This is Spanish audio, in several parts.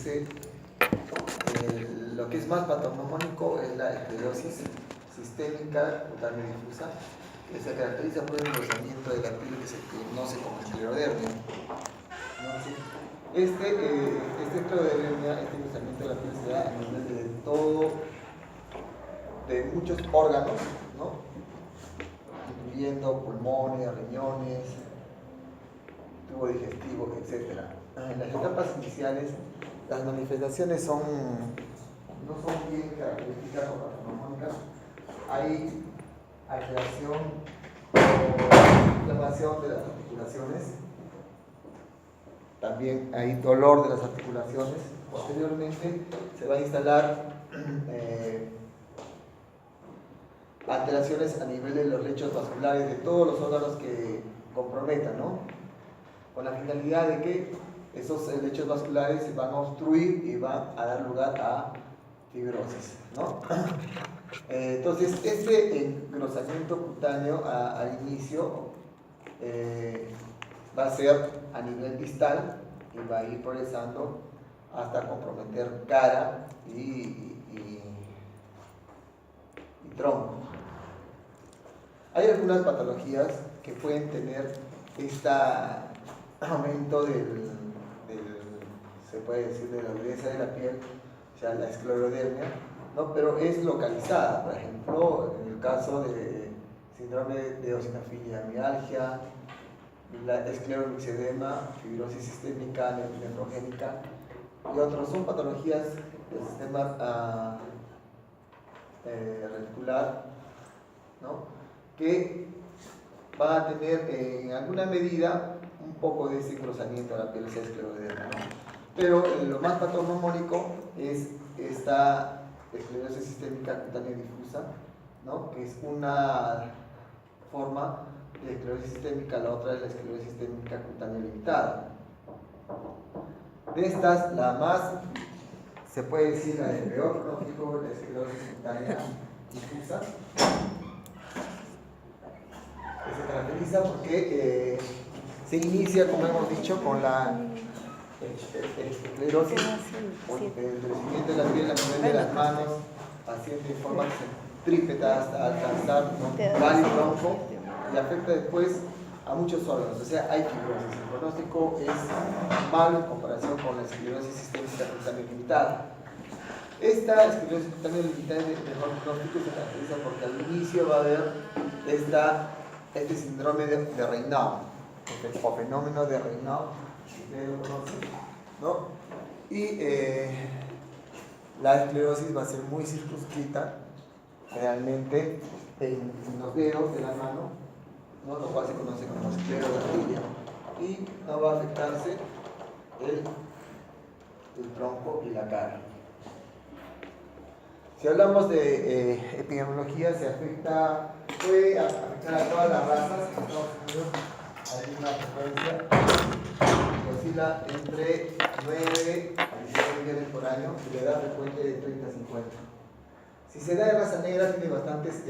produce lo que es más patognomónico es la esclerosis sistémica cutánea difusa, que se caracteriza por el engrosamiento de la piel que se conoce como esclerodermia. Este esclerodermia, este engrosamiento de la piel se da a nivel de todo, de muchos órganos, ¿no? Incluyendo pulmones, riñones, tubo digestivo, etc. En las etapas iniciales, las manifestaciones no son bien características o patognomónicas. Hay alteración o inflamación de las articulaciones, también hay dolor de las articulaciones. Posteriormente se va a instalar alteraciones a nivel de los lechos vasculares de todos los órganos que comprometan, ¿no? Con la finalidad de que esos lechos vasculares se van a obstruir y van a dar lugar a fibrosis, ¿no? Entonces, este engrosamiento cutáneo al inicio va a ser a nivel distal y va a ir progresando hasta comprometer cara y tronco. Hay algunas patologías que pueden tener este aumento se puede decir, de la dureza de la piel, o sea, la esclerodermia, ¿no? Pero es localizada. Por ejemplo, en el caso de síndrome de eosinofilia mialgia, la escleromixedema, fibrosis sistémica, nefrogénica y otros, son patologías del sistema reticular, ¿no? Que van a tener en alguna medida un poco de ese engrosamiento de la piel, esa esclerodermia, ¿no? Pero lo más patognomónico es esta esclerosis sistémica cutánea difusa, ¿no? Que es una forma de esclerosis sistémica, la otra es la esclerosis sistémica cutánea limitada. De estas, la más, se puede decir, la de peor pronóstico, la esclerosis cutánea difusa, que se caracteriza porque se inicia, como hemos dicho, con la esclerosis, el endurecimiento de la piel a nivel de las manos, haciendo en forma centrípeta hasta alcanzar vario tronco y afecta después a muchos órganos, o sea, hay fibrosis. El pronóstico es malo en comparación con la esclerosis sistémica cutánea limitada. Esta esclerosis cutánea limitada es de mejor pronóstico y se caracteriza porque al inicio va a haber este síndrome de Raynaud, o fenómeno de Raynaud, ¿no? Y la esclerosis va a ser muy circunscrita, realmente en los dedos de la mano, ¿no? Lo cual se conoce como esclerodermia, y no va a afectarse el tronco y la cara. Si hablamos de epidemiología, puede afectar a todas las razas. En Estados Unidos hay una frecuencia que oscila entre 9 a 16 millones por año y la edad frecuente de 30 a 50. Si se da de raza negra, tiene bastantes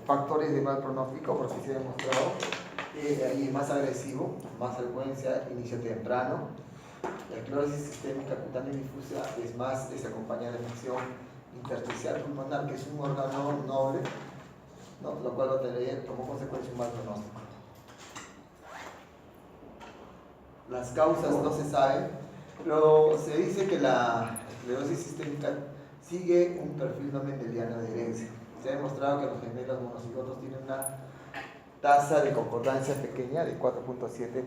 factores de mal pronóstico, porque se ha demostrado ahí más agresivo, más frecuencia, inicio temprano. La esclerosis sistémica cutánea difusa es acompañada de infección intersticial pulmonar, que es un órgano noble, ¿no? Lo cual va a tener como consecuencia un mal pronóstico. Las causas no se saben, pero se dice que la esclerosis sistémica sigue un perfil no mendeliano de herencia. Se ha demostrado que los gemelos monocigotos tienen una tasa de concordancia pequeña de 4.7%,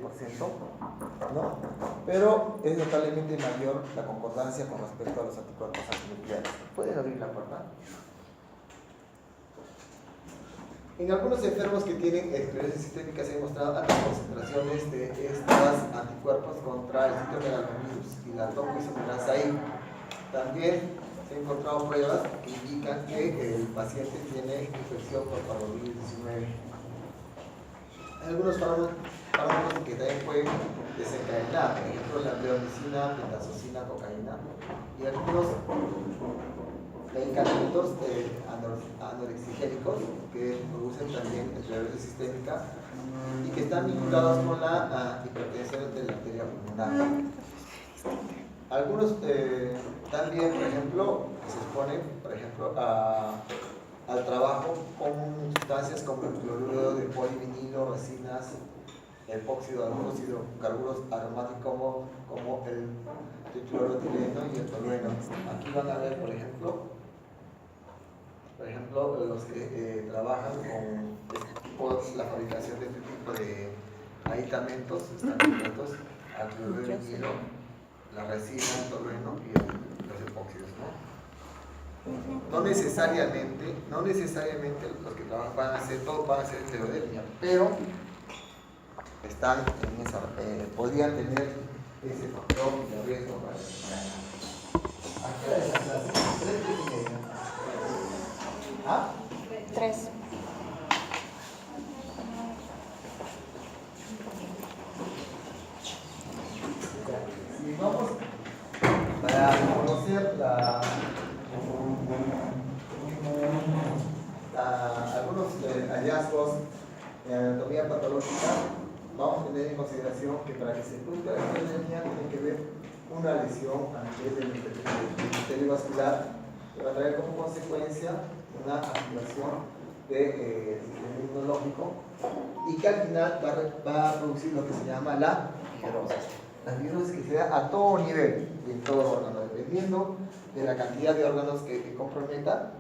¿no? Pero es notablemente mayor la concordancia con respecto a los anticuerpos antinucleares. ¿Pueden abrir la puerta? En algunos enfermos que tienen esclerosis sistémica se ha demostrado altas concentraciones de estos anticuerpos contra el citomegalovirus y la tocoisomerasa I. También se han encontrado pruebas que indican que el paciente tiene infección por parvovirus 19. Hay algunos fármacos que también pueden desencadenar, por ejemplo la bleomicina, pentazocina, cocaína, y algunos medicamentos anorexigénicos que producen también esclerosis sistémica y que están vinculados con la hipertensión de la arteria pulmonar. Algunos también, por ejemplo, se exponen, por ejemplo, al trabajo con sustancias como el cloruro de polivinilo, resinas, epóxido, algunos hidrocarburos aromáticos como el tricloroetileno y el tolueno. Aquí van a ver, por ejemplo, los que trabajan con la fabricación de este tipo de aditamentos, al cloruro de vinilo, la resina, el tolueno y los epóxidos, ¿no? No necesariamente los que trabajan todos van a ser esteroidermia, pero están en esa, podrían tener ese factor de riesgo para ¿a qué hora es la clase? 3:30. ¿Ah? 3. Si vamos para conocer algunos hallazgos en anatomía patológica, vamos a tener en consideración que para que se produzca la esteroidermia tiene que ver una lesión a nivel del epitelio vascular que va a traer como consecuencia una activación del sistema inmunológico y que al final va a producir lo que se llama la fibrosis. La fibrosis que se da a todo nivel, en todo órgano, dependiendo de la cantidad de órganos que comprometa,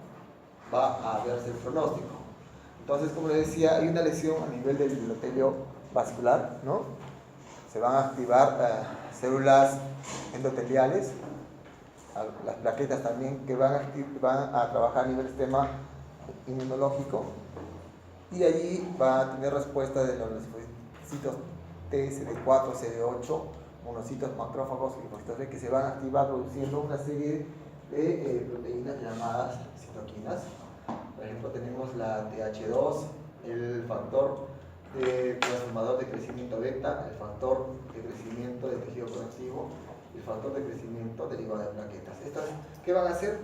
va a verse el pronóstico. Entonces, como les decía, hay una lesión a nivel del epitelio vascular, ¿no? Se van a activar células endoteliales, las plaquetas también que van a trabajar a nivel del sistema inmunológico y allí va a tener respuesta de los linfocitos T, CD4, CD8, monocitos, macrófagos y linfocitos B que se van a activar produciendo una serie de proteínas llamadas citoquinas. Por ejemplo, tenemos la TH2, el factor transformador de crecimiento beta, el factor de crecimiento del tejido conectivo y el factor de crecimiento derivado de plaquetas. Estas, ¿qué van a hacer?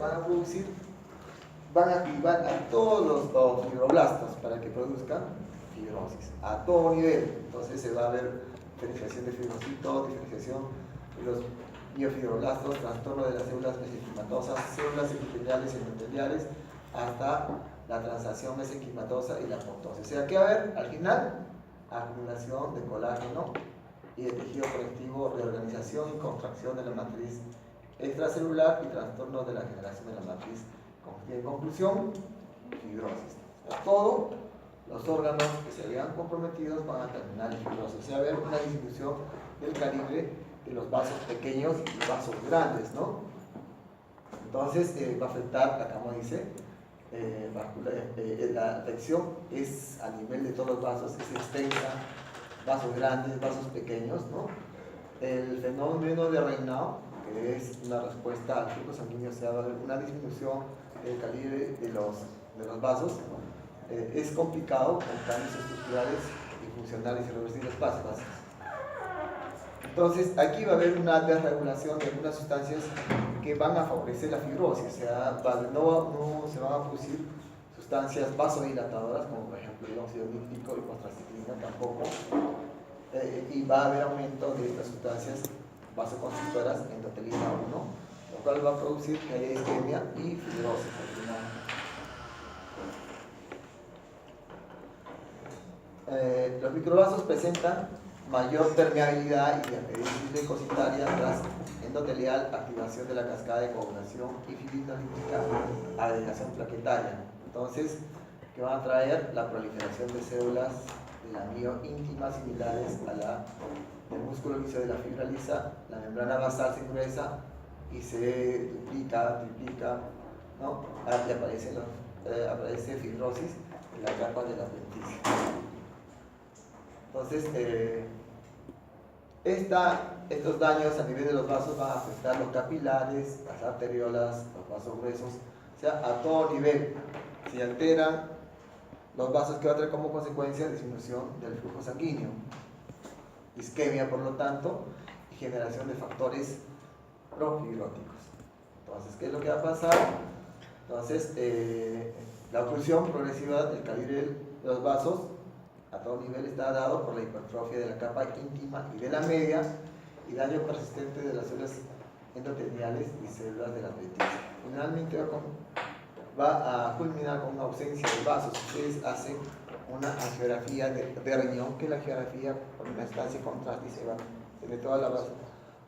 Van a activar a todos los fibroblastos para que produzcan fibrosis, a todo nivel. Entonces se va a ver diferenciación de fibrocitos, diferenciación de los biofibroblastos, trastorno de las células mesenquimatosas, células epiteliales y endoteliales, hasta la transacción mesenquimatosa y la apoptosis. O sea, ¿qué va a haber? Al final, acumulación de colágeno y de tejido conectivo, reorganización y contracción de la matriz extracelular y trastorno de la generación de la matriz. En conclusión, fibrosis. Todos los órganos que se vean comprometidos van a terminar en fibrosis. O sea, va a haber una disminución del calibre de los vasos pequeños y vasos grandes, ¿no? Entonces, va a afectar, acá como dice, la afección es a nivel de todos los vasos, es extensa, vasos grandes, vasos pequeños, ¿no? El fenómeno de Raynaud, que es una respuesta al flujo sanguíneo, se da una disminución del calibre de los vasos, es complicado con cambios estructurales y funcionales irreversibles básicos. Entonces, aquí va a haber una desregulación de algunas sustancias que van a favorecer la fibrosis, o sea, no se van a producir sustancias vasodilatadoras, como por ejemplo el óxido nítrico y prostraciclina tampoco, y va a haber aumento de estas sustancias vasoconstrictoras endotelina 1, lo cual va a producir que haya isquemia y fibrosis al final. Los microvasos presentan mayor permeabilidad y diapedresis leucocitaria tras endotelial, activación de la cascada de coagulación y fibrinolítica, agregación plaquetaria. Entonces, que van a traer la proliferación de células de la mioíntima similares a la del músculo liso de la fibra lisa, la membrana basal se engruesa y se duplica, triplica, ¿no? Aquí aparece fibrosis en la capa de la adventicia. Entonces, estos daños a nivel de los vasos van a afectar los capilares, las arteriolas, los vasos gruesos, o sea, a todo nivel. Si alteran los vasos, que va a traer como consecuencia disminución del flujo sanguíneo, isquemia, por lo tanto, y generación de factores profibróticos. Entonces, ¿qué es lo que va a pasar? Entonces, la oclusión progresiva del calibre de los vasos a todo nivel está dado por la hipertrofia de la capa íntima y de la media y daño persistente de las células endoteliales y células de la adventicia. Generalmente va a culminar con una ausencia de vasos. Ustedes hacen una angiografía de riñón, que la angiografía con una estancia contraste y se ve todos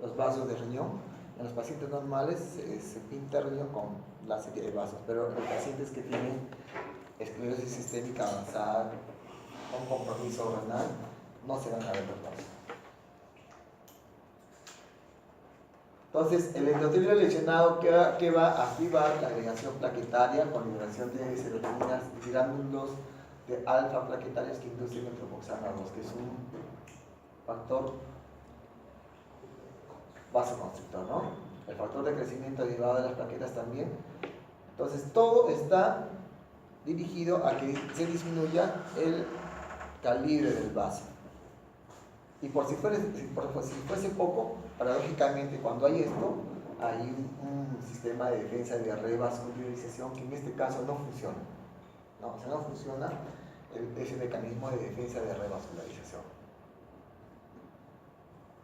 los vasos de riñón. En los pacientes normales se pinta el riñón con la serie de vasos, pero en los pacientes que tienen esclerosis sistémica avanzada con compromiso renal no se van a ver los vasos. Entonces, el endotelio lesionado que va a activar la agregación plaquetaria con liberación de serotoninas y gránulos de alfa plaquetarios que inducen el tropoxano 2, que es un factor vasoconstrictor, ¿no? El factor de crecimiento derivado de las plaquetas también. Entonces, todo está dirigido a que se disminuya el calibre del vaso. Y por si fuese poco, paradójicamente, cuando hay esto, hay un sistema de defensa de revascularización que en este caso no funciona. No, o sea, no funciona ese mecanismo de defensa de revascularización.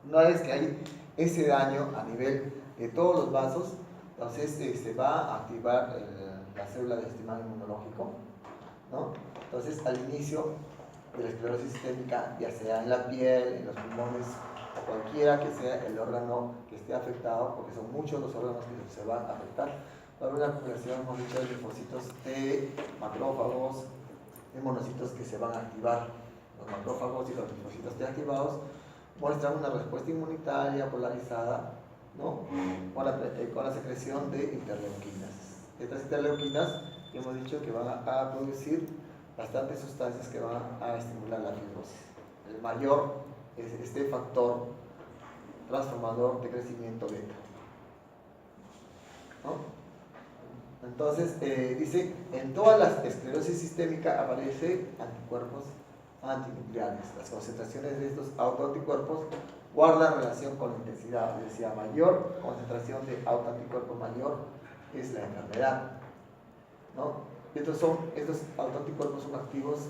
Una vez que hay ese daño a nivel de todos los vasos, entonces se va a activar la célula del sistema inmunológico, ¿no? Entonces, al inicio de la esclerosis sistémica, ya sea en la piel, en los pulmones, cualquiera que sea el órgano que esté afectado, porque son muchos los órganos que se van a afectar, va a haber una acumulación, hemos dicho, de linfocitos T, macrófagos, de monocitos que se van a activar. Los macrófagos y los linfocitos T activados muestran una respuesta inmunitaria polarizada, ¿no? con la secreción de interleuquinas. Estas interleuquinas hemos dicho que van a producir bastantes sustancias que van a estimular la fibrosis. El mayor es este factor transformador de crecimiento beta, ¿no? Entonces, dice, en todas las esclerosis sistémica aparecen anticuerpos antinucleares. Las concentraciones de estos autoanticuerpos guardan relación con la intensidad. Es decir, mayor concentración de autoanticuerpos mayor es la enfermedad, ¿no? Estos autoanticuerpos son activos,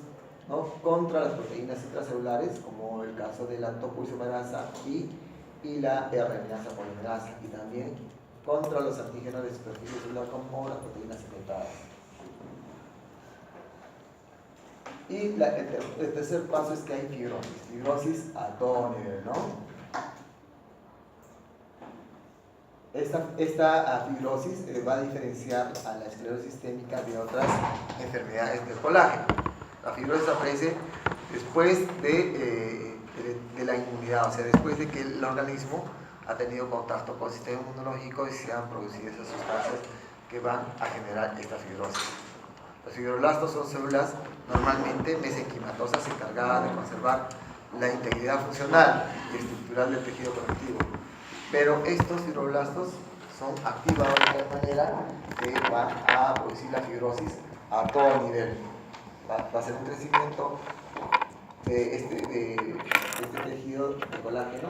¿no? contra las proteínas intracelulares, como el caso de la topoisomerasa y la RNasa polimerasa, y también contra los antígenos de superficie celular, como las proteínas secretadas. Y el tercer paso es que hay fibrosis a todo nivel, ¿no? Esta fibrosis va a diferenciar a la esclerosis sistémica de otras enfermedades del colágeno. La fibrosis aparece después de la inmunidad, o sea, después de que el organismo ha tenido contacto con el sistema inmunológico y se han producido esas sustancias que van a generar esta fibrosis. Los fibroblastos son células normalmente mesenquimatosas encargadas de conservar la integridad funcional y estructural del tejido conectivo. Pero estos fibroblastos son activados de tal manera que van a producir la fibrosis a todo nivel. Va a ser un crecimiento de este tejido de colágeno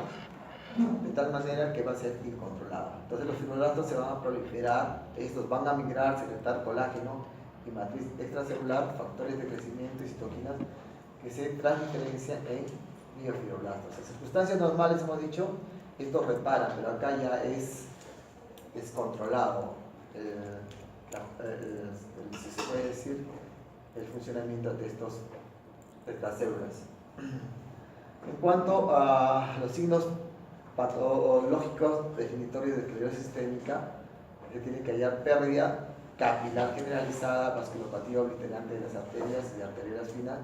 de tal manera que va a ser incontrolado. Entonces los fibroblastos se van a proliferar, estos van a migrar, secretar colágeno y matriz extracelular, factores de crecimiento y citoquinas que se transdiferencian en miofibroblastos. En circunstancias normales, hemos dicho, estos reparan, pero acá ya es descontrolado, si se puede decir, el funcionamiento de estas células. En cuanto a los signos patológicos definitorios de esclerosis sistémica, se tiene que hallar pérdida capilar generalizada, vasculopatía obliterante de las arterias y arteriolas finas,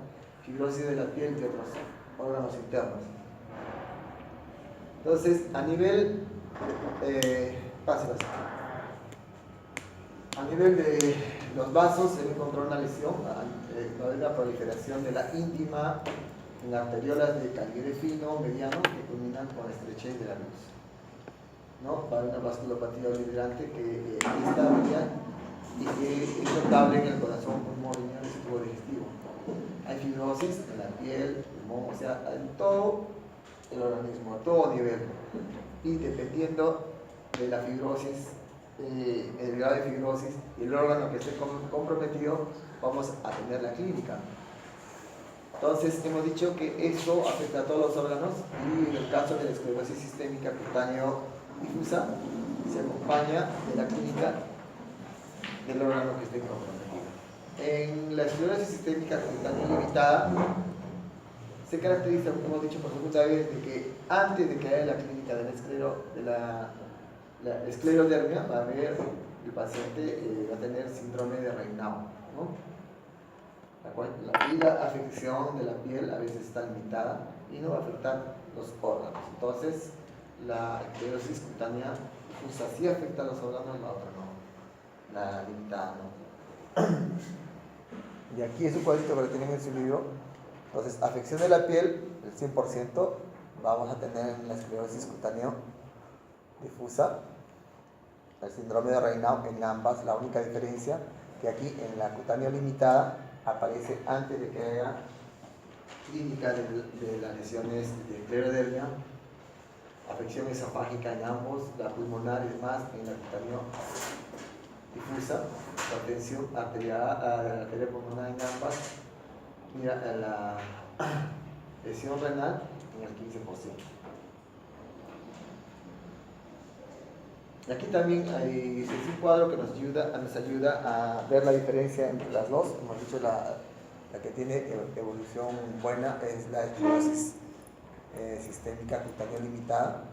fibrosis de la piel y otros órganos internos. Entonces, a nivel de los vasos se encontró una lesión, una proliferación de la íntima en arteriolas de calibre fino, mediano, que culminan con estrechez de la luz, ¿no? Va a haber una vasculopatía obliterante que está bien y que es notable en el corazón, pulmón, riñones y tubo digestivo. Hay fibrosis en la piel, pulmón, o sea, en todo el organismo, a todo nivel. Y dependiendo de la fibrosis, el grado de fibrosis y el órgano que esté comprometido, vamos a tener la clínica. Entonces, hemos dicho que esto afecta a todos los órganos y en el caso de la esclerosis sistémica cutáneo difusa, se acompaña de la clínica del órgano que esté comprometido. En la esclerosis sistémica cutánea limitada se caracteriza, como hemos dicho por segunda vez, de que antes de que haya la clínica de la esclerodermia, va a haber, el paciente va a tener síndrome de Raynaud, ¿no? Y la afección de la piel a veces está limitada y no va a afectar los órganos. Entonces, la esclerosis cutánea difusa sí afecta a los órganos, la otra no, la limitada no. Y aquí es un cuadrito que lo tienen en su libro. Entonces, afección de la piel, el 100%, vamos a tener en la esclerosis cutánea difusa, el síndrome de Raynaud en ambas. La única diferencia que aquí en la cutánea limitada aparece antes de que haya clínica de las lesiones de esclerodermia, afección esofágica en ambos, la pulmonar es más en la cutánea difusa, hipertensión arterial pulmonar en ambas, mira la lesión renal en el 15%. Y aquí también es un cuadro que nos ayuda a ver la diferencia entre las dos. Hemos dicho la que tiene evolución buena es la esclerosis sistémica cutánea limitada,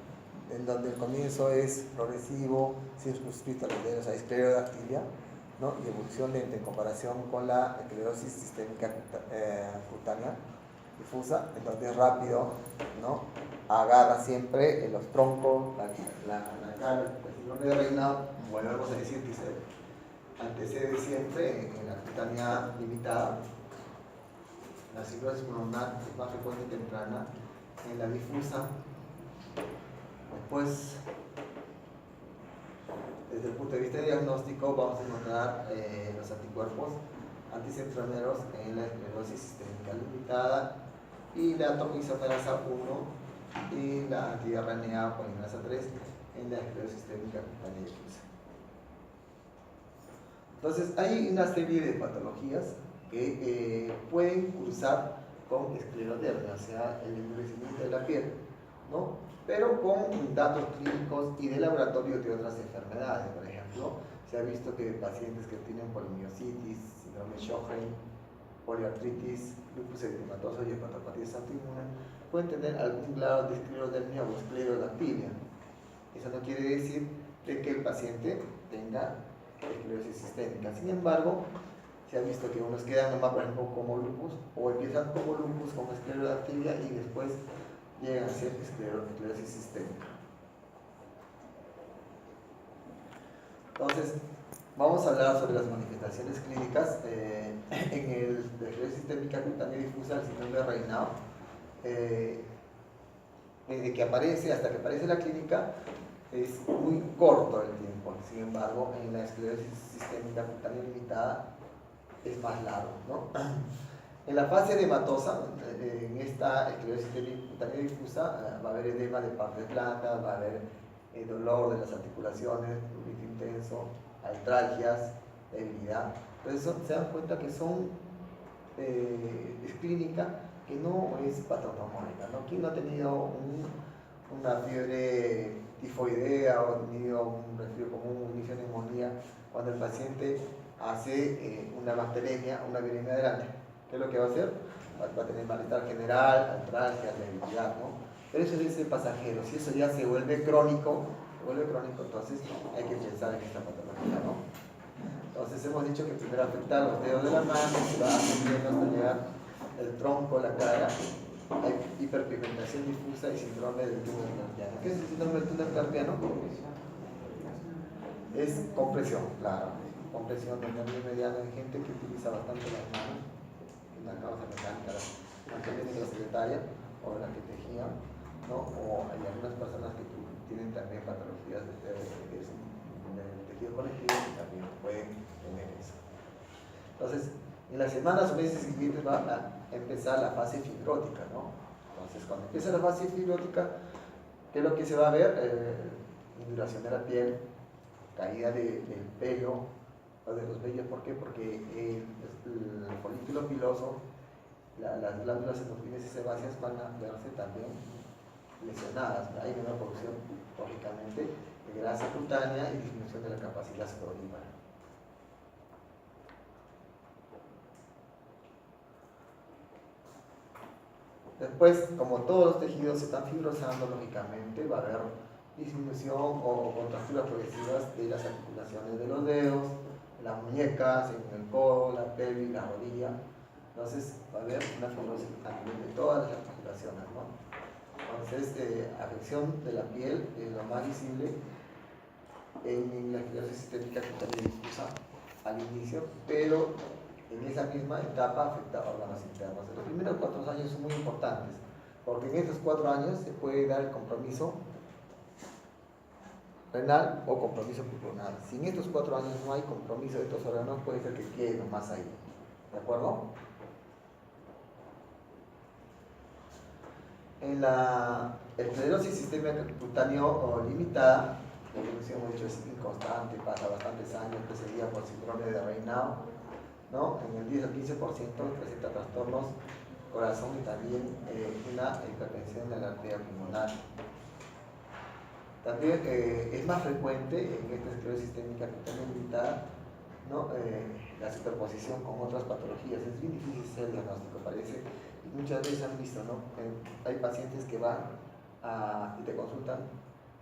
en donde el comienzo es progresivo, circunscrito a los dedos, a esclerodactilia, ¿no? Y evolución lenta en comparación con la esclerosis sistémica cutánea difusa, entonces rápido, ¿no? Agarra siempre en los troncos, la cara, el síndrome de Raynaud, volvemos a decir que se antecede siempre en la cutánea limitada. La cirrosis pulmonar es más frecuente y temprana en la difusa. Después, desde el punto de vista diagnóstico, vamos a encontrar los anticuerpos anticentromeros en la esclerosis sistémica limitada y la tocoisomerasa 1 y la anti-RNA polimerasa 3 en la esclerosis sistémica cutánea difusa. Entonces, hay una serie de patologías que pueden cursar con esclerodermia, o sea, el endurecimiento de la piel, ¿no? Pero con datos clínicos y de laboratorio de otras enfermedades. Por ejemplo, se ha visto que pacientes que tienen polimiositis, síndrome Sjögren, poliartritis, lupus eritematoso y hepatopatías autoinmunes pueden tener algún grado de esclerodermia o esclerodactilia. Eso no quiere decir de que el paciente tenga esclerosis sistémica. Sin embargo, se ha visto que unos quedan nomás, por ejemplo, como lupus, o empiezan como lupus, como esclerodactilia, y después llegan a ser esclerosis sistémica. Entonces, vamos a hablar sobre las manifestaciones clínicas en el de esclerosis sistémica cutánea difusa, el síndrome de Raynaud. Desde que aparece hasta que aparece la clínica es muy corto el tiempo. Sin embargo, en la esclerosis sistémica cutánea limitada es más largo, ¿no? En la fase edematosa, en esta esclerosis cutánea difusa, va a haber edema de partes blandas, va a haber dolor de las articulaciones, prurito intenso, artralgias, debilidad. Entonces se dan cuenta que es clínica que no es patognomónica, ¿no? ¿Quién no ha tenido una fiebre tifoidea o ha tenido un resfrío común, un inicio de neumonía, cuando el paciente hace una bacteremia, una viremia adelante? ¿Qué es lo que va a hacer? Va a tener malestar general, artralgia, debilidad, ¿no? Pero eso es ese pasajero. Si eso ya se vuelve crónico, entonces hay que pensar en esta patología, ¿no? Entonces hemos dicho que primero afecta los dedos de la mano, se va ascendiendo hasta llegar el tronco, la cara. Hay hiperpigmentación difusa y síndrome del túnel carpiano. ¿Qué es el síndrome del túnel carpiano? Es compresión, claro. Compresión del nervio mediano en gente que utiliza bastante las manos, una causa mecánica, la que viene de la secretaria o la que tejía, ¿no? O hay algunas personas que tienen también patologías del tejido conectivo que también pueden tener eso. Entonces, en las semanas o meses siguientes va a empezar la fase fibrótica, ¿no? Entonces, cuando empieza la fase fibrótica, ¿qué es lo que se va a ver? Induración de la piel, caída del pelo o de los vellos. ¿Por qué? Porque el folículo piloso, las glándulas endocrinas y sebáceas van a verse también lesionadas. Hay una producción, lógicamente, de grasa cutánea y disminución de la capacidad sudorípara. Después, como todos los tejidos se están fibrosando, lógicamente va a haber disminución o contracturas progresivas de las articulaciones de los dedos, las muñecas, en el codo, la pelvis, la rodilla. Entonces va a haber una fibrosis a nivel de todas las articulaciones, ¿no? Entonces, afección de la piel es lo más visible en la esclerosis sistémica cutánea difusa al inicio, pero en esa misma etapa afecta a órganos internos. Los primeros 4 años son muy importantes, porque en estos 4 años se puede dar el compromiso renal o compromiso pulmonar. Si en estos 4 años no hay compromiso de estos órganos, puede ser que quede nomás ahí. ¿De acuerdo? En la esclerosis sistémica cutánea limitada, la evolución, hemos dicho, es inconstante, pasa bastantes años, precedida por síndrome de Raynaud, ¿no? En el 10 al 15% presenta trastornos corazón y también una hipertensión de la arteria pulmonar. También es más frecuente en esta esclerosis sistémica cutánea limitada, ¿no? La superposición con otras patologías. Es bien difícil hacer el diagnóstico, parece, y muchas veces han visto, ¿no? Hay pacientes que van y te consultan,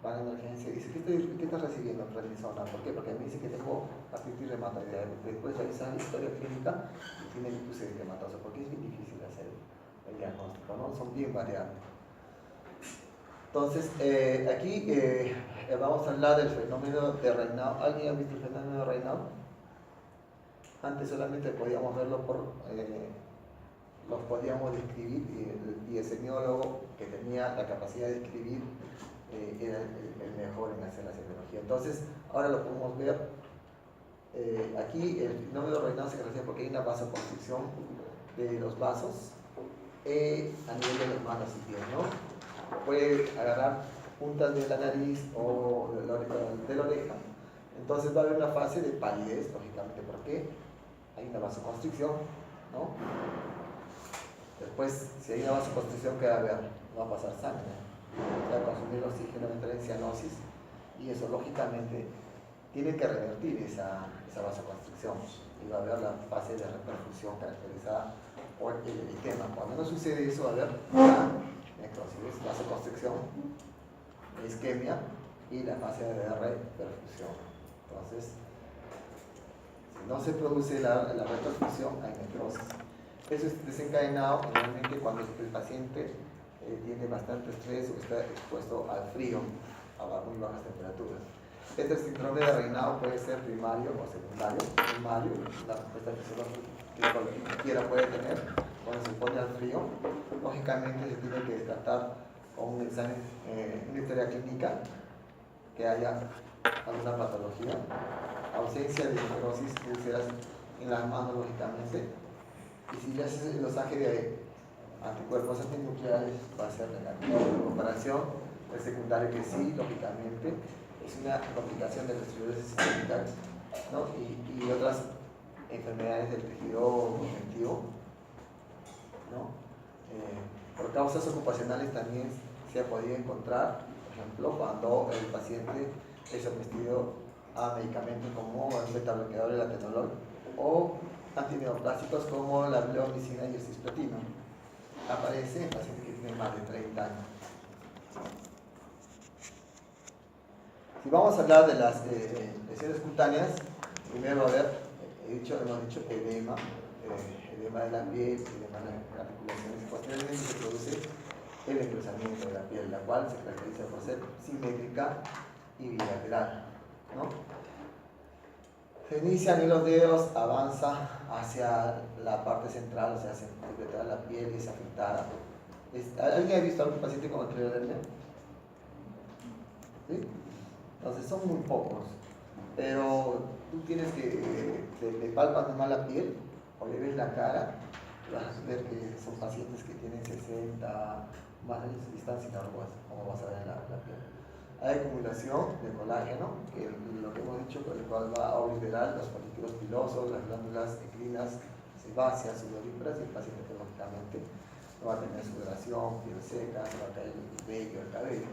van a emergencia y dicen, ¿qué estás recibiendo? Prednisona. ¿Por qué? Porque me dice que tengo artritis reumatoidea. Después revisan la historia clínica y tiene lupus eritematoso, porque es bien difícil hacer el diagnóstico, ¿no? Son bien variables. Entonces, aquí vamos a hablar del fenómeno de Raynaud. ¿Alguien ha visto el fenómeno de Raynaud? Antes solamente podíamos verlo los podíamos describir y el semiólogo que tenía la capacidad de escribir era el mejor en hacer la semiología. Entonces, ahora lo podemos ver. Aquí el fenómeno de Raynaud se caracteriza porque hay una vasoconstricción de los vasos a nivel de las manos y pies, ¿no? Puede agarrar puntas de la nariz o de la oreja. Entonces va a haber una fase de palidez, lógicamente, porque hay una vasoconstricción, ¿no? Después, si hay una vasoconstricción, ¿qué va a haber? No va a pasar sangre, se va a consumir el oxígeno, va a entrar en cianosis, y eso, lógicamente, tiene que revertir esa vasoconstricción, y va a haber la fase de reperfusión caracterizada por el eritema. Cuando no sucede eso, va a haber la necrosis, vasoconstricción, isquemia y la fase de reperfusión. Entonces, si no se produce la reperfusión, hay necrosis. Eso es desencadenado generalmente cuando el paciente tiene bastante estrés o está expuesto al frío, a muy bajas temperaturas. Este síndrome de Raynaud puede ser primario o secundario. Primario, la respuesta que cualquiera puede tener cuando se pone al frío. Lógicamente se tiene que descartar con un examen, una historia clínica, que haya alguna patología, ausencia de necrosis, úlceras en las manos, lógicamente. Y si le haces el losaje de anticuerpos antinucleares, va a ser negativo. En comparación, el secundario, que sí, lógicamente, es una complicación de la esclerosis sistémica, ¿no? y otras enfermedades del tejido conjuntivo, ¿no? Por causas ocupacionales también se ha podido encontrar, por ejemplo, cuando el paciente es sometido a medicamentos como el beta-bloqueador, el atenolol, o antineoplásicos como la bleomicina y el cisplatino. Aparece en pacientes que tienen más de 30 años. Si vamos a hablar de las lesiones cutáneas, primero hemos dicho edema, edema de la piel, edema de las articulaciones. Posteriormente se produce el engrosamiento de la piel, la cual se caracteriza por ser simétrica y bilateral, ¿no? Se inician en los dedos, avanza hacia la parte central, o sea, se interpreta la piel y es afectada. ¿Alguien ha visto a algún paciente con esclerodermia? ¿Sí? Entonces son muy pocos, pero tú tienes que, te palpas nomás la piel o le ves la cara, vas a ver que son pacientes que tienen 60 más años y están sin arrugas, como vas a ver en la piel. Hay acumulación de colágeno, que lo que hemos dicho, por el cual va a obliterar los folículos pilosos, las glándulas endocrinas sebáceas, sudoríparas, y el paciente lógicamente no va a tener sudoración, piel seca, se va a caer el vello, el cabello.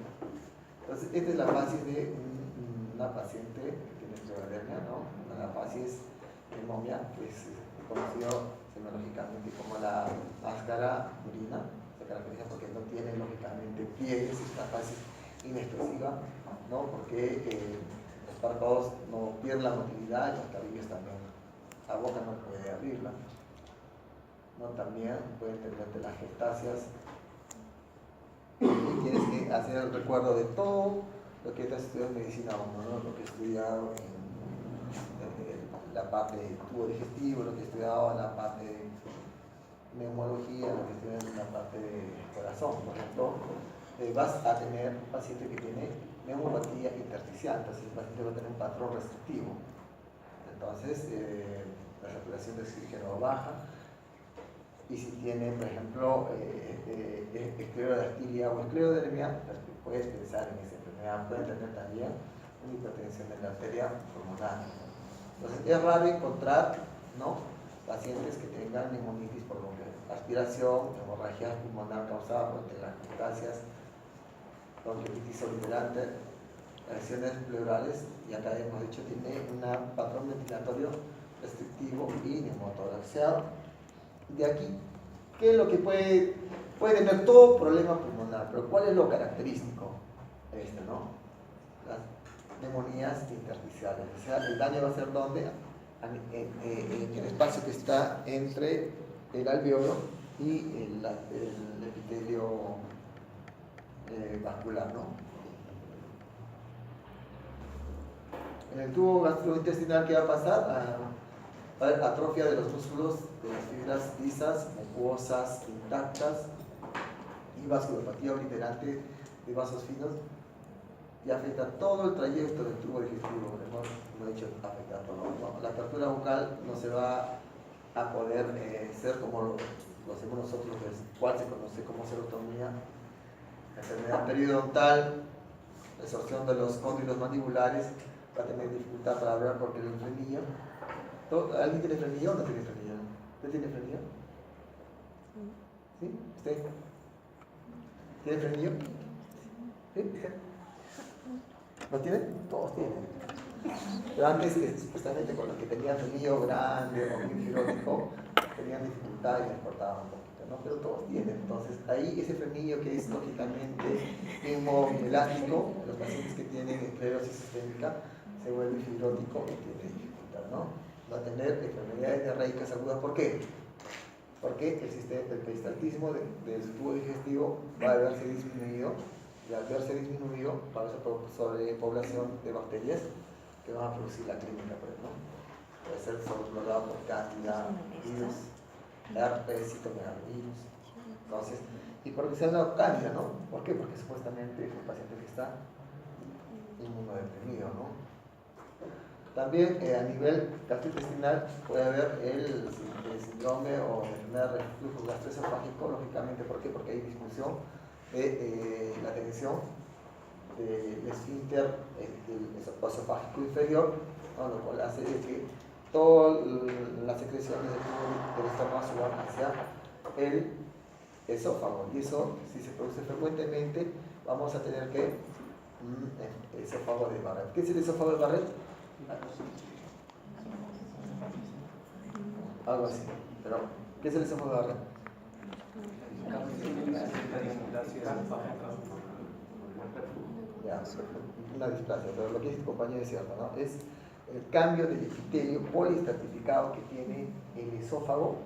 Entonces, esta es la fase de un una paciente que tiene esclerodermia, ¿no? Una facies pneumomia, que es conocido semiológicamente como la máscara urina, se caracteriza porque no tiene lógicamente pliegues, es una facies inexpresiva, ¿no? Porque los párpados no pierden la motilidad y los cabellos también, la boca no puede abrirla, ¿no? También pueden tener las gestáceas y tienes que hacer el recuerdo de todo lo que has estudiado en medicina 1, ¿no? Lo que he estudiado en la parte de tubo digestivo, lo que he estudiado en la parte de neumología, lo que he estudiado en la parte de corazón. Por ejemplo, vas a tener un paciente que tiene neumopatía intersticial, entonces el paciente va a tener un patrón restrictivo. Entonces, la saturación de oxígeno baja. Y si tiene, por ejemplo, esclerodactilia o esclerodermia, puedes pensar en esa enfermedad. Pueden tener también una hipertensión de la arteria pulmonar. Entonces, es raro encontrar, ¿no?, pacientes que tengan neumonitis por aspiración, hemorragia pulmonar causada por telangiectasias, bronquiolitis obliterante, lesiones pleurales, y acá hemos dicho tiene un patrón ventilatorio restrictivo y neumotoraxiado. De aquí, ¿qué es lo que puede tener todo problema pulmonar? Pero ¿cuál es lo característico? ¿No? Las neumonías intersticiales. O sea, el daño va a ser ¿dónde? En el espacio que está entre el alveolo y el epitelio vascular, ¿no? En el tubo gastrointestinal, ¿qué va a pasar? Va a haber atrofia de los músculos de las fibras lisas, mucosas, intactas, y vasculopatía obliterante de vasos finos, y afecta todo el trayecto del tubo digestivo. Hemos dicho afecta todo, ¿no? La apertura bucal no se va a poder ser como lo hacemos nosotros, cual se conoce como serotomía, enfermedad periodontal, resorción de los cóndilos mandibulares, va a tener dificultad para hablar porque el frenillo. ¿Alguien tiene frenillo o no tiene frenillo? ¿Usted tiene frenillo? ¿Sí? ¿Usted? ¿Tiene frenillo? ¿Sí? ¿No tienen? Todos tienen. Pero antes, supuestamente, con los que tenían frenillo grande o muy fibrótico, tenían dificultad y les cortaban un poquito, ¿no? Pero todos tienen. Entonces, ahí ese frenillo que es lógicamente inmóvil, elástico, los pacientes que tienen esclerosis sistémica, se vuelve fibrótico y tiene dificultad, ¿no? Va a tener enfermedades diarreicas agudas. ¿Por qué? Porque el peristaltismo del tubo digestivo va a verse disminuido, y al verse disminuido va a haber sobrepoblación de bacterias que van a producir la clínica, pues, ¿no? Puede ser sobrepoblado por cándida, virus, herpes, citomegalovirus. Entonces, ¿y por qué se ha dado cándida, no? ¿Por qué? Porque supuestamente es un paciente que está inmunodeprimido, ¿no? También a nivel gastrointestinal puede haber el síndrome o enfermedad de reflujo gastroesofágico, lógicamente. ¿Por qué? Porque hay disfunción de la tensión del esfínter esofágico inferior, ¿no? Lo cual hace que todas las secreciones del estómago suban hacia el esófago, y eso, si se produce frecuentemente, vamos a tener que esófago de Barrett. ¿Qué es el esófago de Barrett? Algo así, pero ¿qué es el esófago de Barrett? Ya, una displasia, pero lo que dice tu compañero es cierto, ¿no? Es el cambio del epitelio poliestratificado que tiene el esófago,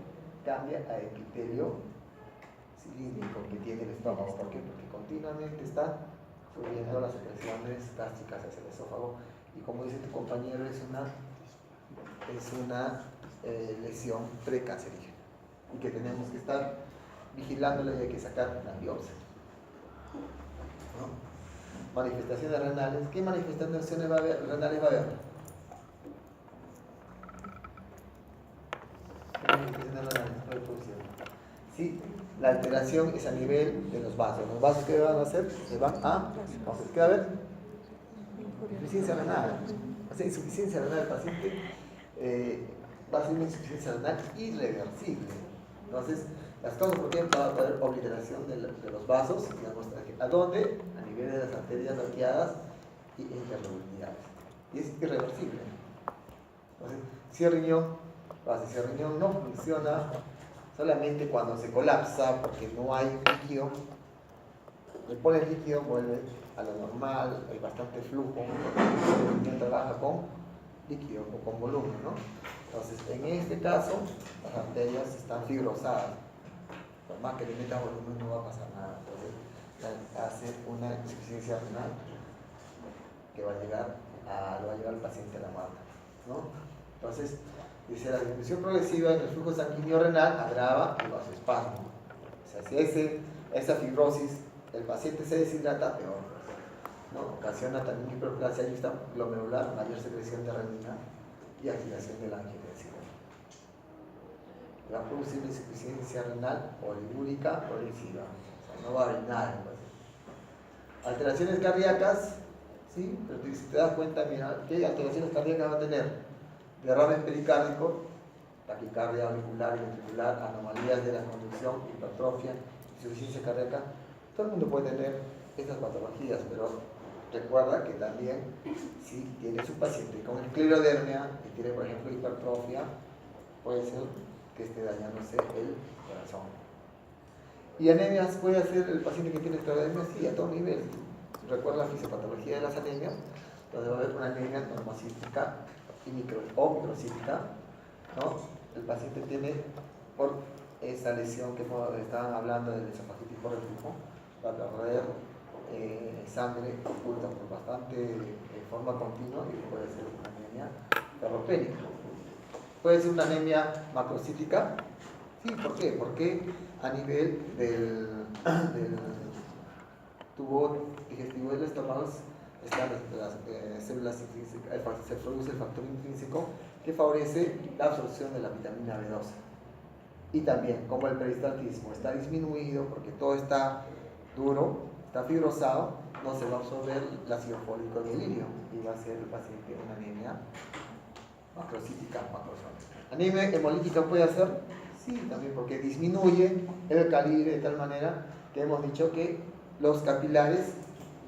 cambia a epitelio cilíndrico que tiene el estómago. ¿Por qué? Porque continuamente está subiendo las secreciones gástricas hacia el esófago, y como dice tu compañero, es una lesión precancerígena, y que tenemos que estar vigilándola y hay que sacar una biopsia, ¿no? Manifestaciones renales. ¿Qué manifestaciones renales va a haber? ¿Qué manifestaciones renales? Sí, la alteración es a nivel de los vasos. ¿Los vasos qué van a hacer? Se van a... Entonces, ¿qué va a haber? Insuficiencia renal. O sea, insuficiencia renal del paciente va a ser una insuficiencia renal irreversible. Entonces, las causas por qué va a haber obliteración de los vasos, digamos, ¿a dónde? A nivel de las arterias arqueadas y interlobulares. y es irreversible. Entonces, si el riñón no funciona solamente cuando se colapsa porque no hay líquido, le pones líquido, vuelve a lo normal, hay bastante flujo, porque el riñón trabaja con líquido o con volumen, ¿no? Entonces, en este caso, las arterias están fibrosadas. Por más que le metas volumen no va a pasar nada. Entonces, hace una insuficiencia renal que lo va a llevar al paciente a la muerte, ¿no? Entonces, dice, la disminución progresiva en el flujo sanguíneo renal agrava el vasoespasmo. O sea, si esa fibrosis, el paciente se deshidrata, peor, ¿no? Ocasiona también hiperplasia glomerular, mayor secreción de renina y activación de la angiotensina. Va a producir insuficiencia renal polidúrica progresiva, o sea, no va a orinar. Alteraciones cardíacas, ¿sí? Pero si te das cuenta, mira, ¿qué alteraciones cardíacas va a tener? Derrames pericárdicos, taquicardia auricular y ventricular, anomalías de la conducción, hipertrofia, insuficiencia cardíaca. Todo el mundo puede tener estas patologías, pero recuerda que también si tiene su paciente con esclerodermia y tiene, por ejemplo, hipertrofia, puede ser que esté dañándose el corazón. ¿Y anemias puede hacer el paciente que tiene esclerodermia? Sí, a todo nivel. Recuerda la fisiopatología de las anemias, donde va a haber una anemia normocística o microcítica, ¿no? El paciente tiene, por esa lesión que estaban hablando del esofagitis por reflujo, va a perder sangre oculta por bastante forma continua y puede ser una anemia ferropénica. Puede ser una anemia macrocítica. Sí, ¿por qué? Porque a nivel del tubo digestivo del estómago están las células intrínsecas, se produce el factor intrínseco que favorece la absorción de la vitamina B12. Y también, como el peristaltismo está disminuido porque todo está duro, está fibrosado, no se va a absorber el ácido fólico del ilirio y va a ser el paciente una anemia macrocítica macrosómica. ¿Anemia hemolítica puede hacer? Sí, también, porque disminuye el calibre de tal manera que hemos dicho que los capilares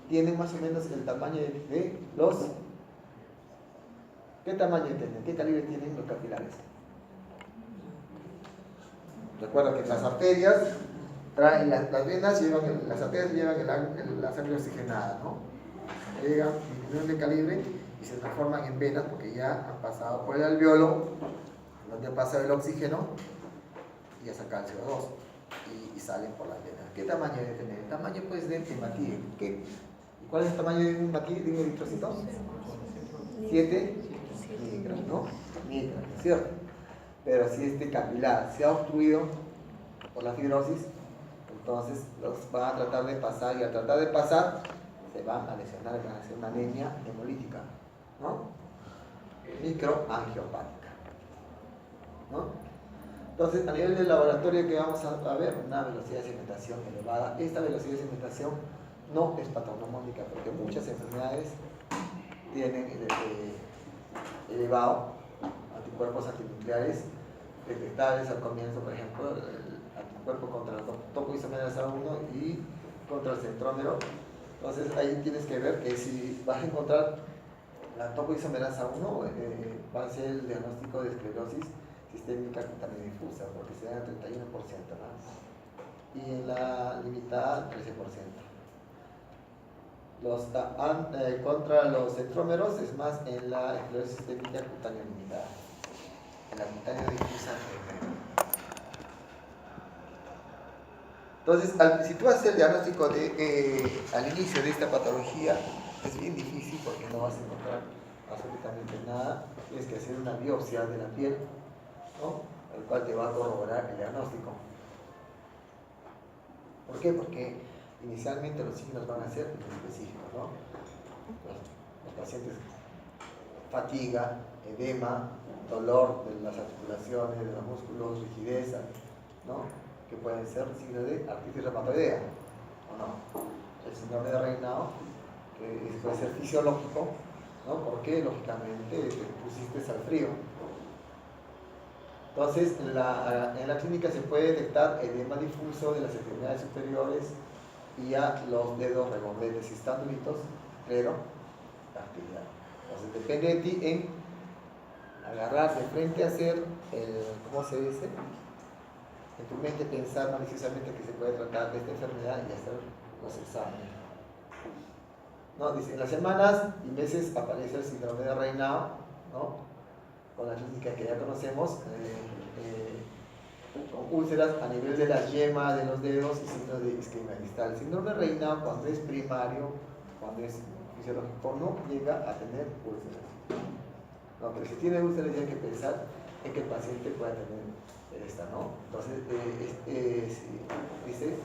tienen más o menos el tamaño de los... ¿Qué tamaño tienen? ¿Qué calibre tienen los capilares? Recuerda que las arterias traen las venas, las arterias llevan la sangre oxigenada, ¿no? Llegan, disminuyen de calibre y se transforman en venas porque ya han pasado por el alveolo, donde pasa el oxígeno y ya saca el CO2 y salen por las venas. ¿Qué tamaño debe tener? El tamaño pues de hematídeo. ¿Cuál es el tamaño de un eritrocito? 7 micras, ¿no? Micras, ¿cierto? Pero si este capilar se ha obstruido por la fibrosis, entonces los van a tratar de pasar y al tratar de pasar se van a lesionar, van a hacer una anemia hemolítica, ¿no? Microangiopática, ¿no? Entonces, a nivel del laboratorio que vamos a ver, una velocidad de sedimentación elevada. Esta velocidad de sedimentación no es patognomónica porque muchas enfermedades tienen elevado anticuerpos antinucleares detectables al comienzo, por ejemplo, el anticuerpo contra la topoisomerasa 1 y contra el centrómero. Entonces, ahí tienes que ver que si vas a encontrar la topoisomerasa 1, va a ser el diagnóstico de esclerosis sistémica cutánea difusa, porque se da el 31% más. Y en la limitada, 13%. Contra los centrómeros es más en la esclerosis sistémica cutánea limitada. En la cutánea difusa. Entonces, si tú haces el diagnóstico al inicio de esta patología, es bien difícil porque no vas a encontrar absolutamente nada. Tienes que hacer una biopsia de la piel, ¿no? El cual te va a corroborar el diagnóstico. ¿Por qué? Porque inicialmente los signos van a ser específicos, ¿no? Los pacientes, fatiga, edema, dolor de las articulaciones, de los músculos, rigidez, ¿no? Que pueden ser signos de artritis reumatoidea, ¿o no? El síndrome de Raynaud, que puede ser fisiológico, ¿no? Porque lógicamente te pusiste al frío. Entonces, en la clínica se puede detectar edema difuso de las extremidades superiores y a los dedos regordetes y están duros, pero actividad. Entonces, Depende de ti en agarrar de frente a hacer ¿cómo se dice? En tu mente pensar maliciosamente que se puede tratar de esta enfermedad y hacer los exámenes. ¿No? Dice, en las semanas y meses aparece el síndrome de Raynaud, ¿no? Con la clínica que ya conocemos, con úlceras a nivel de las yemas de los dedos y signos de isquemia distal. El síndrome de Raynaud, cuando es primario, cuando es fisiológico, no llega a tener úlceras. No, pero si tiene úlceras ya hay que pensar en que el paciente pueda tener esta, ¿no? Entonces, dice,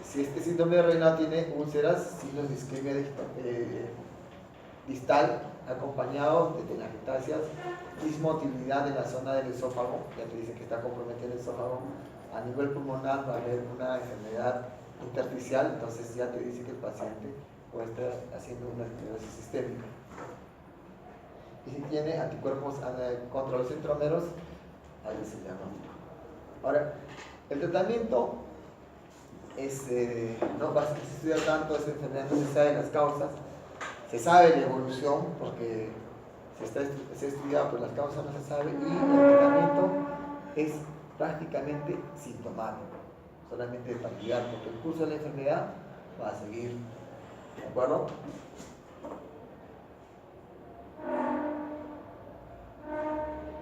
si este síndrome de Raynaud tiene úlceras, signos de isquemia distal, acompañado de telangiectasias, dismotilidad en la zona del esófago, ya te dice que está comprometido el esófago, a nivel pulmonar va a haber una enfermedad intersticial, entonces ya te dice que el paciente puede estar haciendo una esclerosis sistémica. Y si tiene anticuerpos contra los centrómeros, ahí se llama. Ahora, el tratamiento no va a estudiar tanto esta enfermedad, no se sabe las causas, se sabe la evolución porque se ha estudiado, pero las causas no se saben, y el tratamiento es prácticamente sintomático, solamente de paliar, porque el curso de la enfermedad va a seguir, ¿de acuerdo?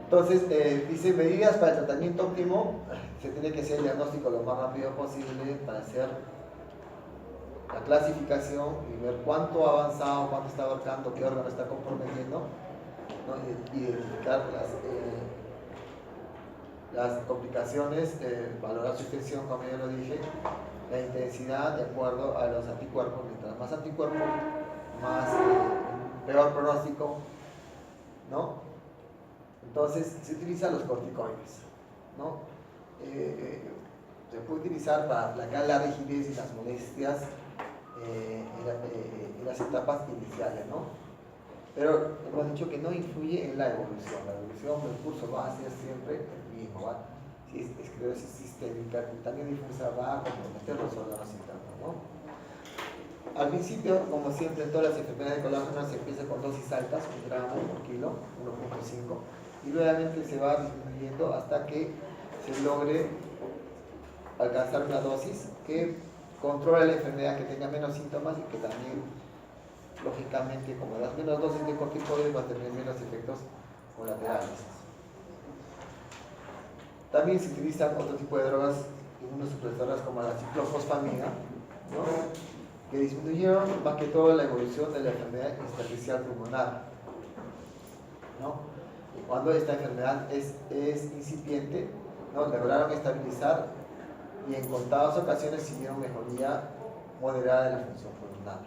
Entonces, dice medidas para el tratamiento óptimo, se tiene que hacer el diagnóstico lo más rápido posible para hacer la clasificación y ver cuánto ha avanzado, cuánto está abarcando, qué órgano está comprometiendo, ¿no? Identificar las complicaciones, valorar su extensión, como ya lo dije, la intensidad de acuerdo a los anticuerpos. Mientras más anticuerpos, más peor pronóstico, ¿no? Entonces se utilizan los corticoides, ¿no? Se puede utilizar para aplacar la rigidez y las molestias en las etapas iniciales, ¿no? Pero hemos dicho que no influye en la evolución. La evolución del curso va a ser siempre el mismo, ¿va? Si es esclerosis sistémica, también difusa, va a comprometer los órganos internos, ¿no? Al principio, como siempre, en todas las enfermedades de colágeno se empieza con dosis altas, 1 gramo por kilo, 1.5, y luego se va disminuyendo hasta que se logre alcanzar una dosis que controle la enfermedad, que tenga menos síntomas y que también, lógicamente, como las menos dosis de corticoides, va a tener menos efectos colaterales. También se utilizan otro tipo de drogas inmunosupresoras como la ciclofosfamina, ¿no? Que disminuyeron más que todo la evolución de la enfermedad intersticial pulmonar, ¿no? Y cuando esta enfermedad es incipiente, ¿no? Lograron estabilizar y en contadas ocasiones siguieron mejoría moderada de la función pulmonar,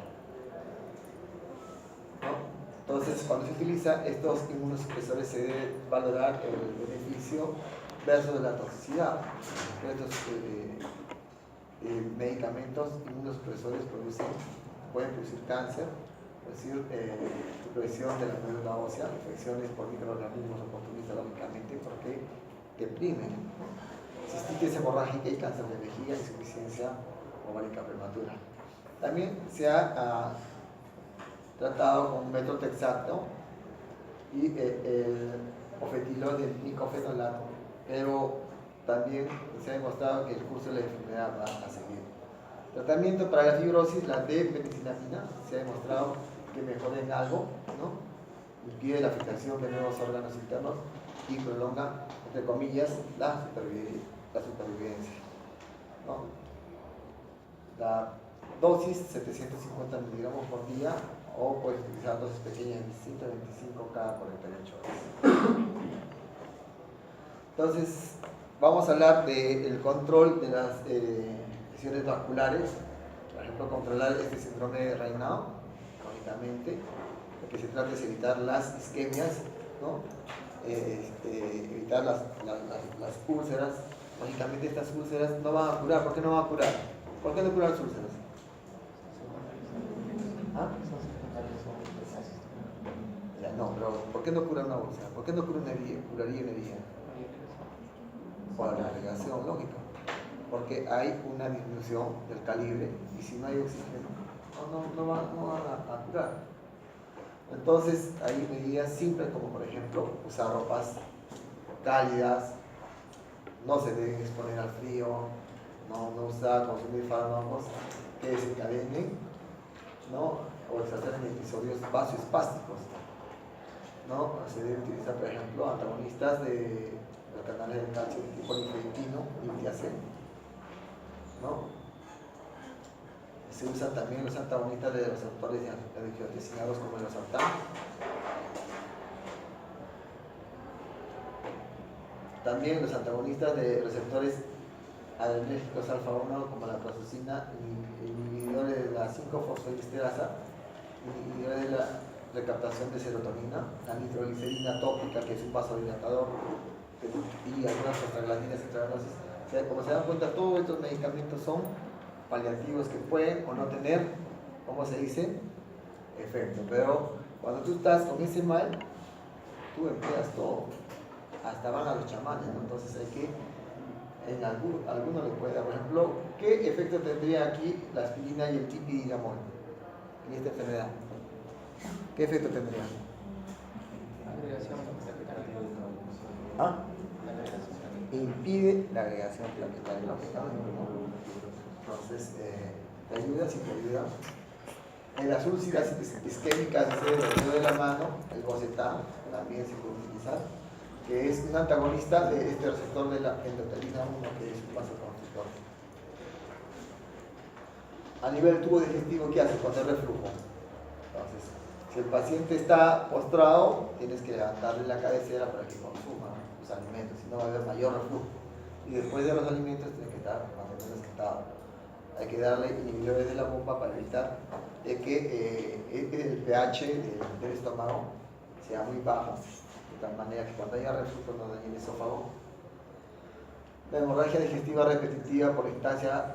¿no? Entonces, cuando se utiliza estos inmunosupresores se debe valorar el beneficio versus la toxicidad. Estos medicamentos inmunosupresores pueden producir cáncer, producir supresión de la médula ósea, infecciones por microorganismos oportunistas, lógicamente, porque deprimen, cistitis hemorrágica y cáncer de vejiga, insuficiencia ovárica prematura. También se ha tratado con metotrexato y el ofetilol del nicofenolato, pero también se ha demostrado que el curso de la enfermedad va a seguir. Tratamiento para la fibrosis, la D-metilcinamida, se ha demostrado que mejora en algo, ¿no? Impide la afectación de nuevos órganos internos y prolonga, entre comillas, la supervivencia, ¿no? La dosis 750 miligramos por día, o puedes utilizar dosis pequeñas de 125 cada 48 horas. Entonces, vamos a hablar del control de las lesiones vasculares. Por ejemplo, controlar este síndrome de Raynaud, lógicamente. Lo que se trata es evitar las isquemias, ¿no? Evitar las úlceras. Lógicamente, estas úlceras no van a curar. ¿Por qué no van a curar? ¿Por qué no curan las úlceras? ¿Ah? No, pero ¿por qué no cura una úlcera? ¿Por qué no cura una herida? ¿Curaría una herida? Por la agregación, lógica. Porque hay una disminución del calibre y si no hay oxígeno, no van a curar. Entonces, hay medidas simples como, por ejemplo, usar ropas cálidas, no se deben exponer al frío, no usar, consumir fármacos que desencadenen, ¿no? O exacerbaren episodios vasoespásticos, ¿no? Se debe utilizar, por ejemplo, antagonistas de los canales de calcio de tipo linfeditino y tiaceno, ¿no? Se usan también los antagonistas de los receptores angiotensinados como el losartán. También los antagonistas de receptores adrenérgicos alfa-1 como la prostacina, inhibidores de la 5-fosfodiesterasa, inhibidores de la recaptación de serotonina, la nitroglicerina tópica, que es un vasodilatador, y algunas prostaglandinas intravenosas. O sea, como se dan cuenta, todos estos medicamentos son paliativos que pueden o no tener, ¿cómo se dice? Efecto. Pero cuando tú estás con ese mal, tú empleas todo. Hasta van a los chamanes, ¿no? Entonces hay que, en alguno le puede dar, por ejemplo, ¿qué efecto tendría aquí la aspirina y el tipidiramol en esta enfermedad? ¿Qué efecto tendría? ¿Ah? Impide la agregación plaquetaria, lógicamente. Entonces, te ayuda, si te ayuda. En las úlceras isquémicas del dedo de la mano, el Bocetam también se puede utilizar, que es un antagonista de este receptor de la endotelina 1, que es un vasoconstrictor. A nivel tubo digestivo, ¿qué hace cuando hay reflujo? Entonces, si el paciente está postrado, tienes que levantarle la cabecera para que consuma los alimentos, si no va a haber mayor reflujo. Y después de los alimentos, tiene que estar mantenerlo sentado. Hay que darle inhibidores de la bomba para evitar de que el pH del estómago sea muy bajo, de tal manera que cuando haya reflujo no dañe el esófago. La hemorragia digestiva repetitiva por instancia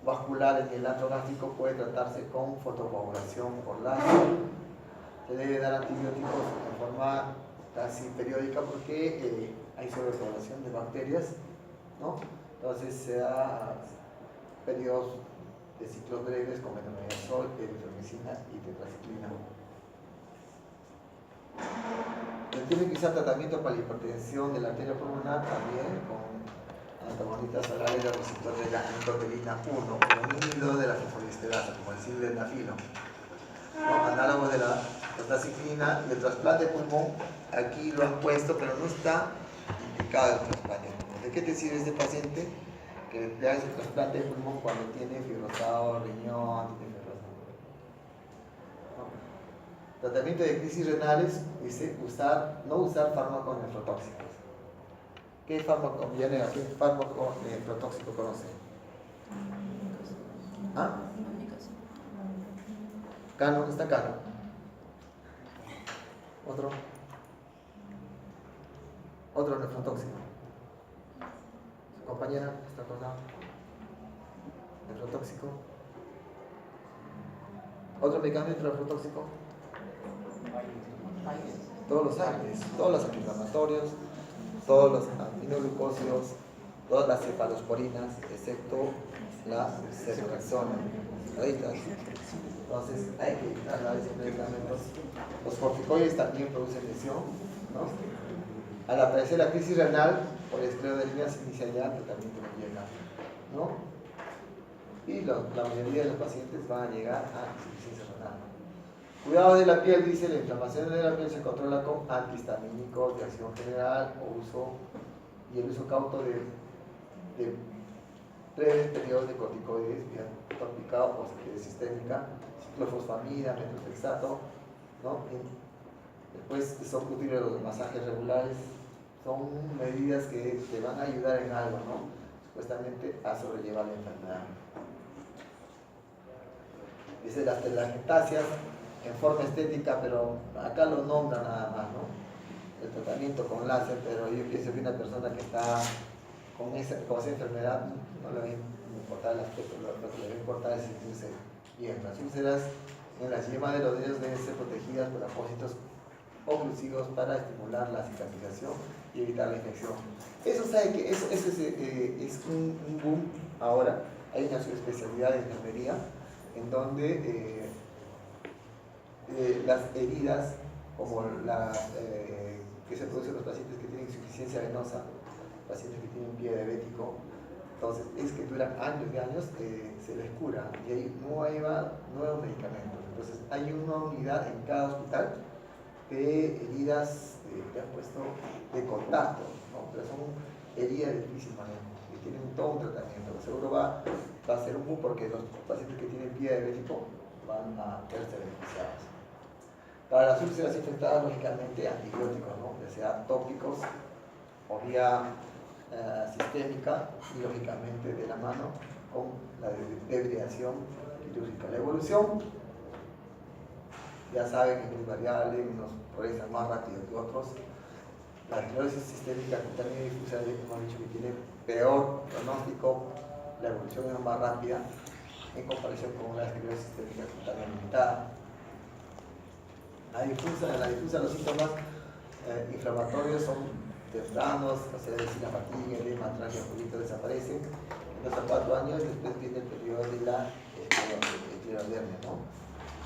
vascular en el antro gástrico puede tratarse con fotocoagulación por láser. Se debe dar antibióticos de forma casi periódica porque hay sobrepoblación de bacterias, ¿no? Entonces se da periodos de ciclos breves con metronidazol, eritromicina y tetraciclina. Se tiene que usar tratamiento para la hipertensión de la arteria pulmonar también con antagonistas orales del receptor de la endotelina 1 o un inhibidor de la fosfodiesterasa, como el sildenafilo, ¿no? Análogo de la tetraciclina y el trasplante de pulmón. Aquí lo han puesto, pero no está indicado el trasplante. ¿De qué te sirve este paciente? Que le hagas el trasplante de pulmón cuando tiene fibrosado, riñón, tiene fibrosis. ¿No? Tratamiento de crisis renales, dice no usar fármacos nefrotóxicos. ¿Qué fármaco nefrotóxico conoce? ¿Ah? Cano, ¿dónde está Cano? Otro nefrotóxico. Compañera, esta cosa, nefrotóxico. ¿Otro medicamento nefrotóxico? Todos los AINES, todos los antiinflamatorios, todos los aminoglucósidos, todas las cefalosporinas, excepto la ceftriaxona. Entonces hay que evitar la de medicamentos. Los corticoides también producen lesión, ¿no? Al aparecer la crisis renal, por esclerodermia se inicia ya el tratamiento no llega, ¿no? Y la mayoría de los pacientes van a llegar a insuficiencia renal. Cuidado de la piel, dice, la inflamación de la piel se controla con antihistamínicos de acción general y el uso cauto de breves periodos de corticoides, vía tópica o sistémica, ciclofosfamida, methotrexato, ¿no? Después son útiles los masajes regulares, son medidas que te van a ayudar en algo, ¿no? Supuestamente a sobrellevar la enfermedad. Dice las telangiectasias en forma estética, pero acá lo nombra nada más, ¿no? El tratamiento con láser, pero yo pienso que una persona que está con esa enfermedad no le va a importar el aspecto, lo que le va a importar es sentirse bien. Las úlceras en las yemas de los dedos deben ser protegidas por apósitos oclusivos para estimular la cicatrización y evitar la infección. Eso sabe que eso es un boom ahora. Hay una subespecialidad de enfermería en donde las heridas, como las que se producen en los pacientes que tienen insuficiencia venosa, pacientes que tienen pie diabético, entonces es que duran años y años, se les cura y hay nuevos medicamentos. Entonces hay una unidad en cada hospital de heridas que han puesto de contacto, ¿no? Pero son heridas de difícil manejo y tienen todo un tratamiento. Seguro va a ser un boom porque los pacientes que tienen pie diabético van a verse beneficiados. Para las úlceras infectadas, lógicamente, antibióticos, ¿no? Ya sea tópicos o vía sistémica y lógicamente de la mano con la debridación quirúrgica. La evolución, ya saben, es muy variable, unos progresan más rápido que otros. La esclerosis sistémica cutánea difusa, hemos dicho que tiene peor pronóstico, la evolución es más rápida en comparación con la esclerosis sistémica cutánea limitada. En la difusa los síntomas inflamatorios son tempranos, o sea, decir, la fatiga, el edema, atrofia, pulito desaparecen. En 2 a 4 años, después viene el periodo de la esclerodermia, ¿no?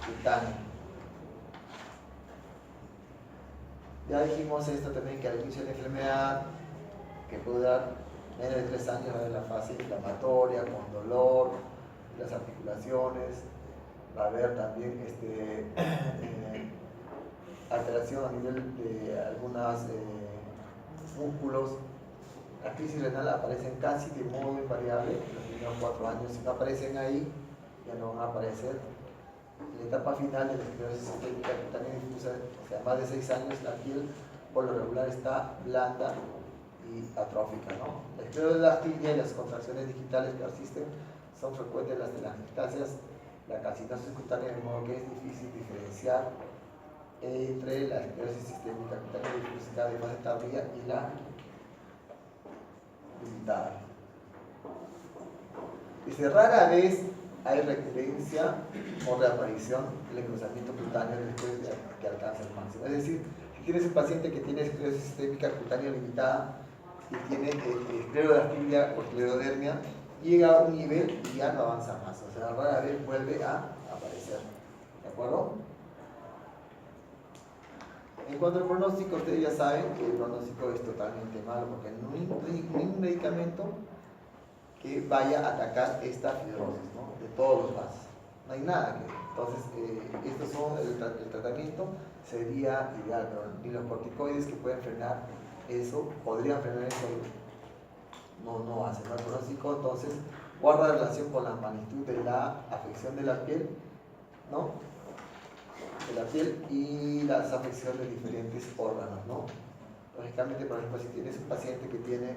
Cutánea. Ya dijimos esto también, que al inicio de la enfermedad, que puede dar menos de 3 años, va a haber la fase inflamatoria, con dolor, las articulaciones, va a haber también alteración a nivel de algunos músculos. Las crisis renales aparecen casi de modo invariable en los primeros 4 años. Si no aparecen ahí, ya no van a aparecer. En la etapa final de la esclerosis sistémica cutánea difusa, o sea, más de 6 años, la piel por lo regular está blanda y atrófica, ¿no? La esclerodermia y las contracciones digitales que persisten son frecuentes las telangiectasias, la calcitosis cutánea, de modo que es difícil diferenciar entre la esclerosis sistémica cutánea difusa de fase tardía y la limitada. Dice, rara vez hay recurrencia o reaparición del engrosamiento cutáneo después de que alcanza el máximo. Es decir, si tienes un paciente que tiene esclerosis sistémica cutánea limitada y tiene esclerodermia o esclerodermia, llega a un nivel y ya no avanza más. O sea, rara vez vuelve a aparecer. ¿De acuerdo? En cuanto al pronóstico, ustedes ya saben que el pronóstico es totalmente malo porque no hay ningún medicamento que vaya a atacar esta fibrosis, ¿no? De todos los vasos. No hay nada que. Entonces, estos son el tratamiento sería ideal, pero ni los corticoides que pueden frenar eso, podrían frenar eso, no hacen. ¿No? El pronóstico, entonces, guarda relación con la magnitud de la afección de la piel, ¿no? De la piel y las afecciones de diferentes órganos, ¿no? Lógicamente, por ejemplo, si tienes un paciente que tiene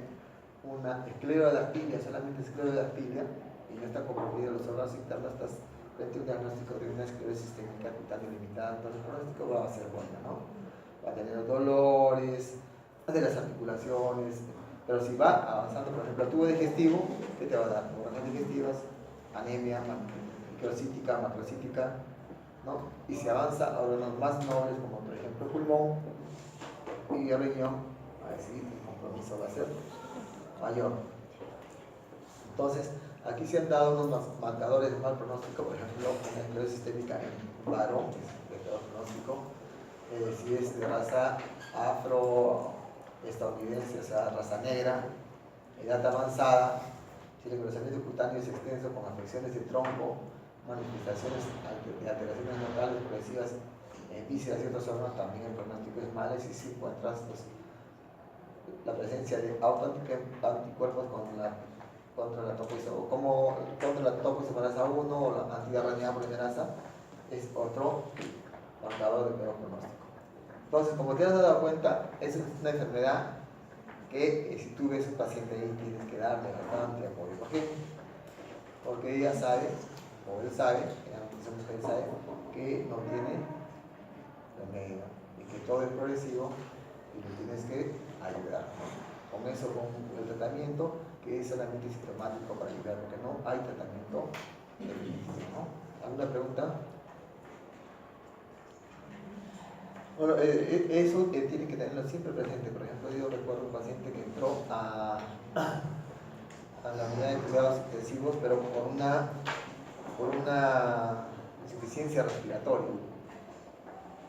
una esclerodermia, solamente esclerodermia, y no está comprometido los órganos internos, estás frente a un diagnóstico de una esclerosis sistémica cutánea limitada, entonces el pronóstico va a ser bueno, ¿no? Va a tener dolores de las articulaciones, pero si va avanzando, por ejemplo, el tubo digestivo, ¿qué te va a dar? Neuronas digestivas, anemia, microcítica, macrocítica, ¿no? Y si avanza a órganos más nobles, como por ejemplo pulmón y riñón, así el compromiso va a ser mayor. Entonces, aquí se han dado unos marcadores de mal pronóstico, por ejemplo, una esclerosis sistémica en varón, que es de peor pronóstico, si es de raza afro-estadounidense, o sea, raza negra, edad avanzada, si el engrosamiento cutáneo es extenso con afecciones de tronco, manifestaciones de alteraciones neurales progresivas en vísceras y otros órganos, también el pronóstico es malo. Y si encuentras la presencia de autoanticuerpos contra la topoisomerasa 1 o la antiarrañada polimerasa, es otro marcador de peor pronóstico. Entonces, como te has dado cuenta, es una enfermedad que si tú ves un paciente ahí tienes que darle bastante apoyo. ¿Por qué? Porque ella sabe, o él sabe, esa mujer sabe, que no tiene remedio y que todo es progresivo y lo tienes que ayudar, ¿no? Con eso, con el tratamiento que es solamente sintomático para ayudar, porque no hay tratamiento definitivo, ¿no? ¿Alguna pregunta? Bueno, eso tiene que tenerlo siempre presente. Por ejemplo, yo recuerdo un paciente que entró a la unidad de cuidados intensivos, pero por una insuficiencia respiratoria.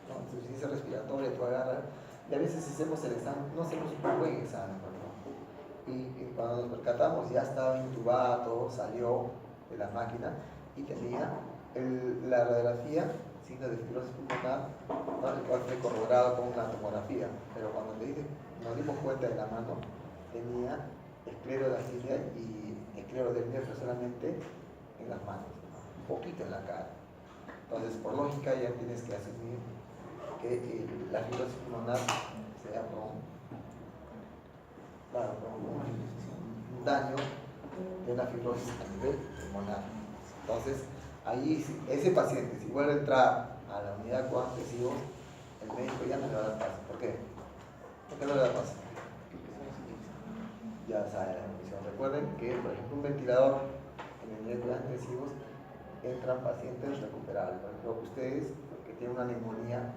¿no? Insuficiencia respiratoria, tú agarras, y a veces hacemos el examen, no hacemos un buen examen, ¿no? Y cuando nos percatamos ya estaba intubado, salió de la máquina y tenía la radiografía, signo de fibrosis pulmonar, ¿no? El cual fue corroborado con una tomografía, pero cuando nos dimos cuenta de la mano, tenía esclerodermia y esclerodermia solamente en las manos, un poquito en la cara. Entonces, por lógica, ya tienes que asumir que la fibrosis pulmonar sea por un daño de una fibrosis a nivel pulmonar. Entonces, ahí ese paciente, si vuelve a entrar a la unidad de cuidados intensivos, el médico ya no le va a dar paso. ¿Por qué? ¿Por qué no le da paso? Ya sabe la condición. Recuerden que, por ejemplo, un ventilador en el unidad de cuidados intensivos entran pacientes recuperables. Por ejemplo, ustedes que tienen una neumonía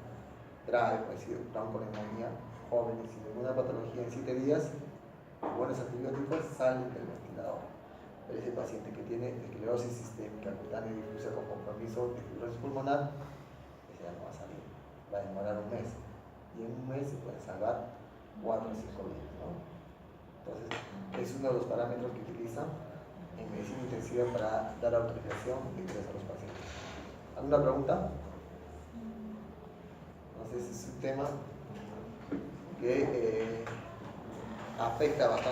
grave, pues decir, bronconeumonía, jóvenes sin ninguna patología en 7 días, con buenos antibióticos, salen del ventilador. Pero ese paciente que tiene esclerosis sistémica cutánea difusa con compromiso de fibrosis pulmonar, ese ya no va a salir, va a demorar un mes. Y en un mes se pueden salvar 4 o 5 vidas, ¿no? Entonces, es uno de los parámetros que utilizan en medicina intensiva para dar autorización de ingreso a los pacientes. ¿Alguna pregunta? Entonces, es un tema que afecta bastante.